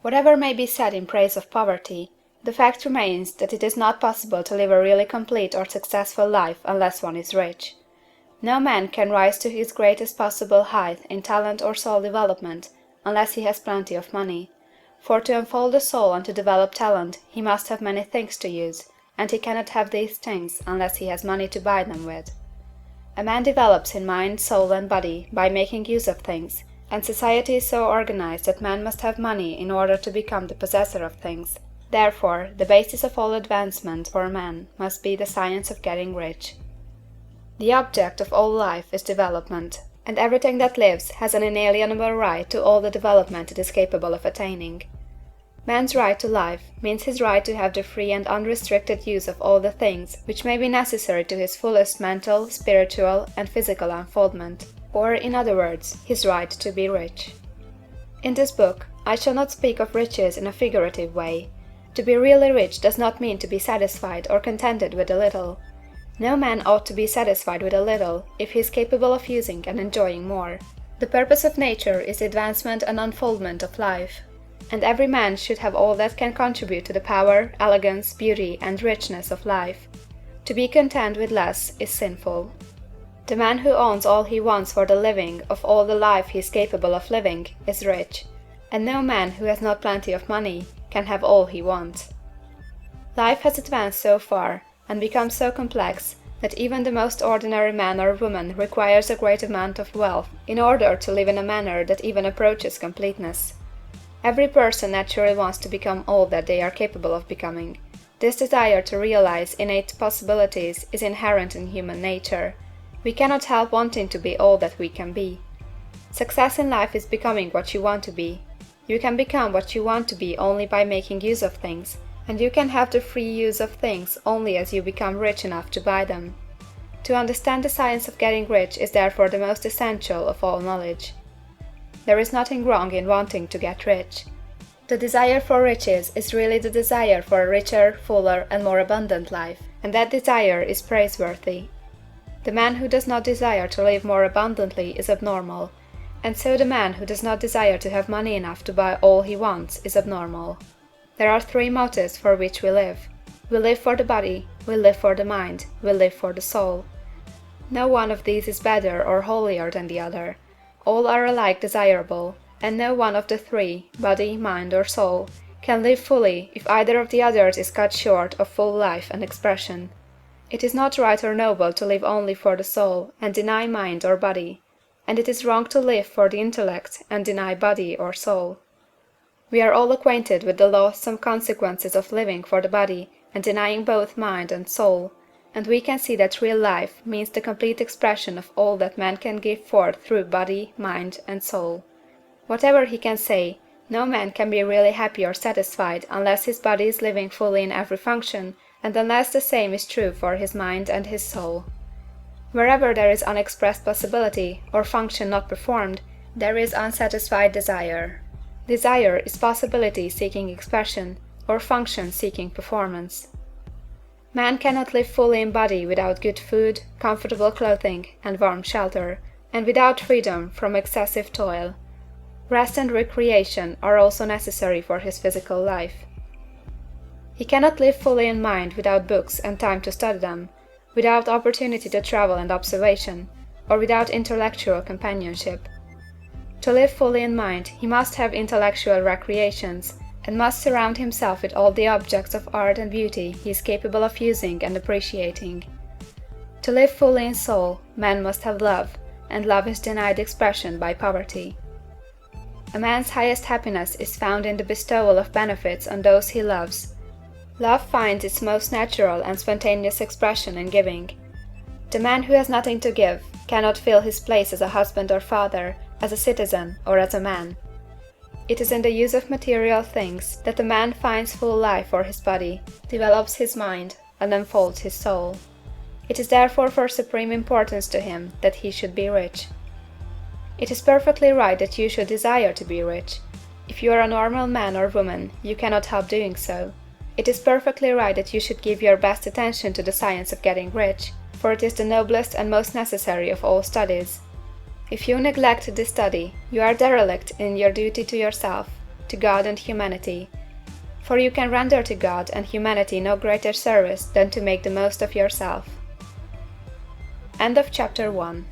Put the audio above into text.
Whatever may be said in praise of poverty, the fact remains that it is not possible to live a really complete or successful life unless one is rich. No man can rise to his greatest possible height in talent or soul development unless he has plenty of money, for to unfold the soul and to develop talent he must have many things to use, and he cannot have these things unless he has money to buy them with. A man develops in mind, soul, and body by making use of things, and society is so organized that man must have money in order to become the possessor of things. Therefore, the basis of all advancement for man must be the science of getting rich. The object of all life is development, and everything that lives has an inalienable right to all the development it is capable of attaining. Man's right to life means his right to have the free and unrestricted use of all the things which may be necessary to his fullest mental, spiritual, and physical unfoldment, or, in other words, his right to be rich. In this book, I shall not speak of riches in a figurative way. To be really rich does not mean to be satisfied or contented with a little. No man ought to be satisfied with a little if he is capable of using and enjoying more. The purpose of nature is the advancement and unfoldment of life, and every man should have all that can contribute to the power, elegance, beauty, and richness of life. To be content with less is sinful. The man who owns all he wants for the living of all the life he is capable of living is rich, and no man who has not plenty of money can have all he wants. Life has advanced so far, and become so complex, that even the most ordinary man or woman requires a great amount of wealth in order to live in a manner that even approaches completeness. Every person naturally wants to become all that they are capable of becoming. This desire to realize innate possibilities is inherent in human nature. We cannot help wanting to be all that we can be. Success in life is becoming what you want to be. You can become what you want to be only by making use of things, and you can have the free use of things only as you become rich enough to buy them. To understand the science of getting rich is therefore the most essential of all knowledge. There is nothing wrong in wanting to get rich. The desire for riches is really the desire for a richer, fuller, and more abundant life, and that desire is praiseworthy. The man who does not desire to live more abundantly is abnormal, and so the man who does not desire to have money enough to buy all he wants is abnormal. There are three motives for which we live. We live for the body, we live for the mind, we live for the soul. No one of these is better or holier than the other. All are alike desirable, and no one of the three, body, mind, or soul, can live fully if either of the others is cut short of full life and expression. It is not right or noble to live only for the soul and deny mind or body, and it is wrong to live for the intellect and deny body or soul. We are all acquainted with the loathsome consequences of living for the body and denying both mind and soul, and we can see that real life means the complete expression of all that man can give forth through body, mind, and soul. Whatever he can say, no man can be really happy or satisfied unless his body is living fully in every function, and unless the same is true for his mind and his soul. Wherever there is unexpressed possibility, or function not performed, there is unsatisfied desire. Desire is possibility seeking expression, or function seeking performance. Man cannot live fully in body without good food, comfortable clothing, and warm shelter, and without freedom from excessive toil. Rest and recreation are also necessary for his physical life. He cannot live fully in mind without books and time to study them, without opportunity to travel and observation, or without intellectual companionship. To live fully in mind, he must have intellectual recreations, and must surround himself with all the objects of art and beauty he is capable of using and appreciating. To live fully in soul, man must have love, and love is denied expression by poverty. A man's highest happiness is found in the bestowal of benefits on those he loves. Love finds its most natural and spontaneous expression in giving. The man who has nothing to give cannot fill his place as a husband or father, as a citizen, or as a man. It is in the use of material things that a man finds full life for his body, develops his mind, and unfolds his soul. It is therefore for supreme importance to him that he should be rich. It is perfectly right that you should desire to be rich. If you are a normal man or woman, you cannot help doing so. It is perfectly right that you should give your best attention to the science of getting rich, for it is the noblest and most necessary of all studies. If you neglect this study, you are derelict in your duty to yourself, to God and humanity, for you can render to God and humanity no greater service than to make the most of yourself. End of chapter 1.